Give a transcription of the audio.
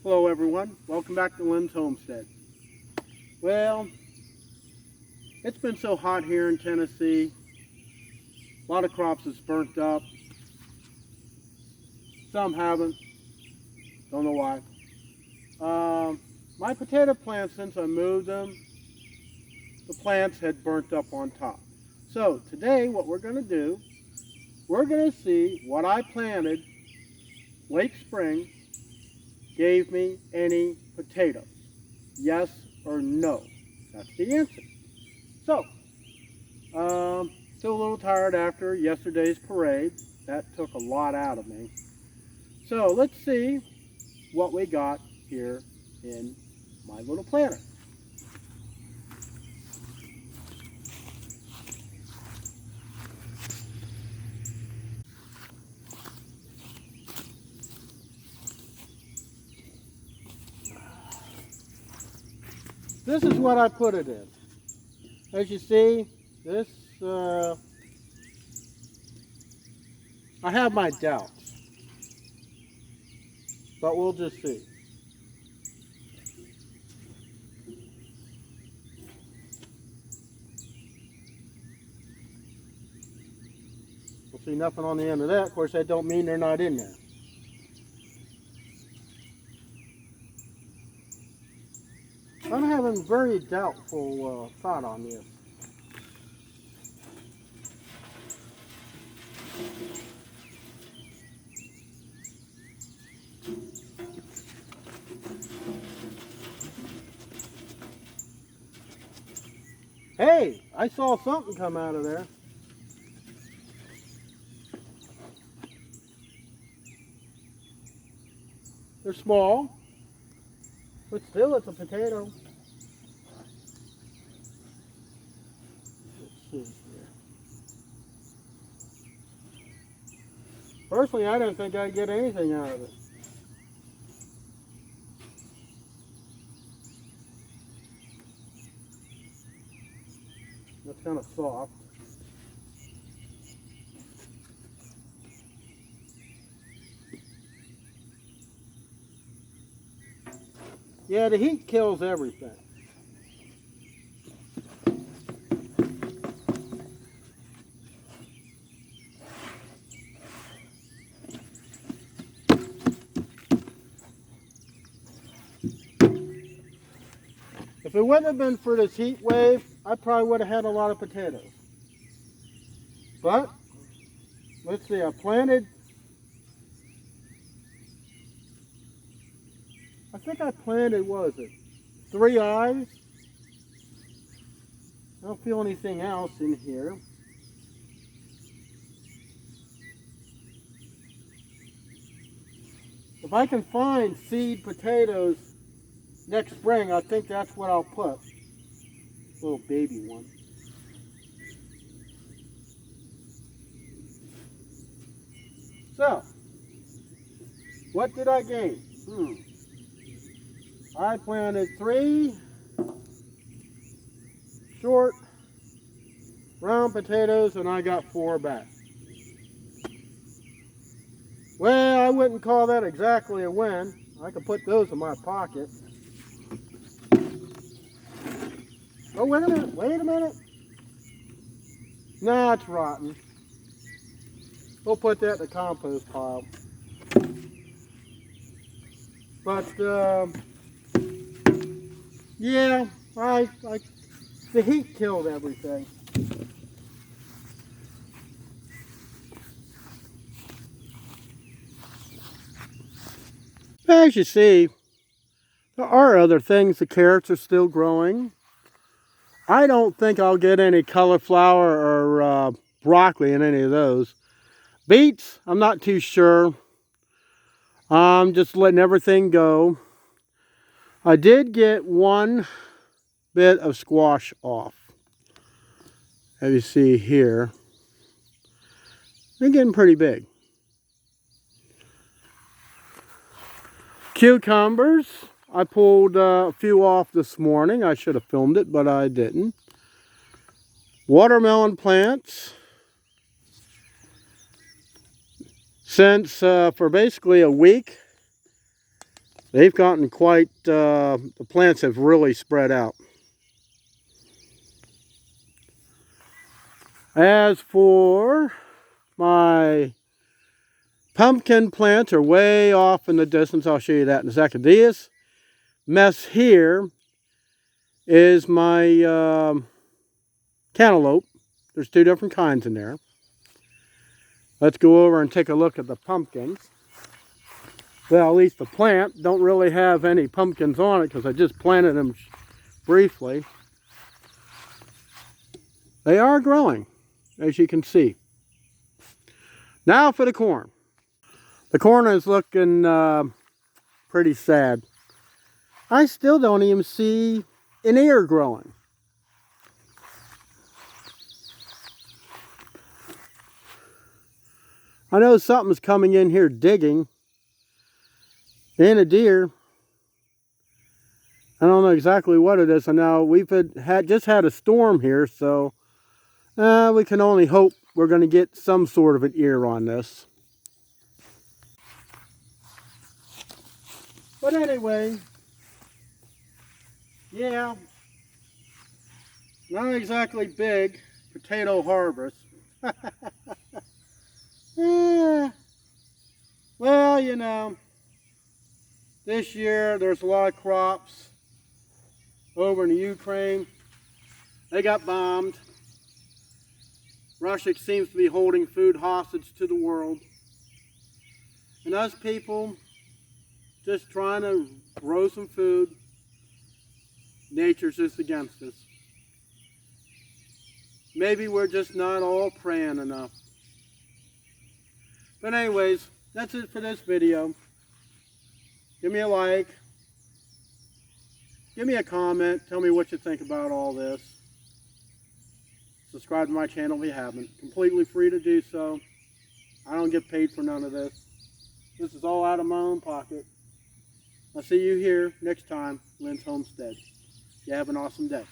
Hello everyone, welcome back to Lynn's Homestead. Well, it's been so hot here in Tennessee. A lot of crops is burnt up. Some haven't, don't know why. My potato plants, since I moved them, the plants had burnt up on top. So today what we're going to do, we're going to see what I planted late spring gave me any potatoes. Yes or no? That's the answer. So, still a little tired after yesterday's parade. That took a lot out of me. So let's see what we got here in my little planter. This is what I put it in. As you see, this, I have my doubts, but we'll just see. We'll see nothing on the end of that. Of course, that don't mean they're not in there. I'm having very doubtful thought on this. Hey, I saw something come out of there. They're small, but still it's a potato. Let's see here. Personally, I don't think I'd get anything out of it. That's kind of soft. Yeah, the heat kills everything. If it wouldn't have been for this heat wave, I probably would have had a lot of potatoes. But, let's see, I planted, I think I planted, what was it, 3 eyes? I don't feel anything else in here. If I can find seed potatoes next spring, I think that's what I'll put. Little baby one. So, what did I gain? I planted 3 short round potatoes and I got 4 back. Well, I wouldn't call that exactly a win. I could put those in my pocket. Oh, wait a minute. Nah, it's rotten. We'll put that in the compost pile. But, yeah, the heat killed everything. As you see, there are other things. The carrots are still growing. I don't think I'll get any cauliflower or broccoli in any of those. Beets, I'm not too sure. I'm just letting everything go. I did get 1 bit of squash off. As you see here, they're getting pretty big. Cucumbers, I pulled a few off this morning. I should have filmed it, but I didn't. Watermelon plants. Since for basically a week, They've gotten quite, the plants have really spread out. As for my pumpkin plants are way off in the distance. I'll show you that in a second. This mess here is my cantaloupe. There's two different kinds in there. Let's go over and take a look at the pumpkins. Well, at least the plant don't really have any pumpkins on it because I just planted them briefly. They are growing, as you can see. Now for the corn. The corn is looking pretty sad. I still don't even see an ear growing. I know something's coming in here digging. And a deer. I don't know exactly what it is. I know we've just had a storm here, so we can only hope we're going to get some sort of an ear on this. But anyway, yeah, not exactly big potato harvest. Yeah. Well, you know, this year there's a lot of crops over in the Ukraine. They got bombed. Russia seems to be holding food hostage to the world. And us people just trying to grow some food. Nature's just against us. Maybe we're just not all praying enough. But anyways, that's it for this video. Give me a like. Give me a comment. Tell me what you think about all this. Subscribe to my channel if you haven't. Completely free to do so. I don't get paid for none of this. This is all out of my own pocket. I'll see you here next time, Lynn's Homestead. You have an awesome day.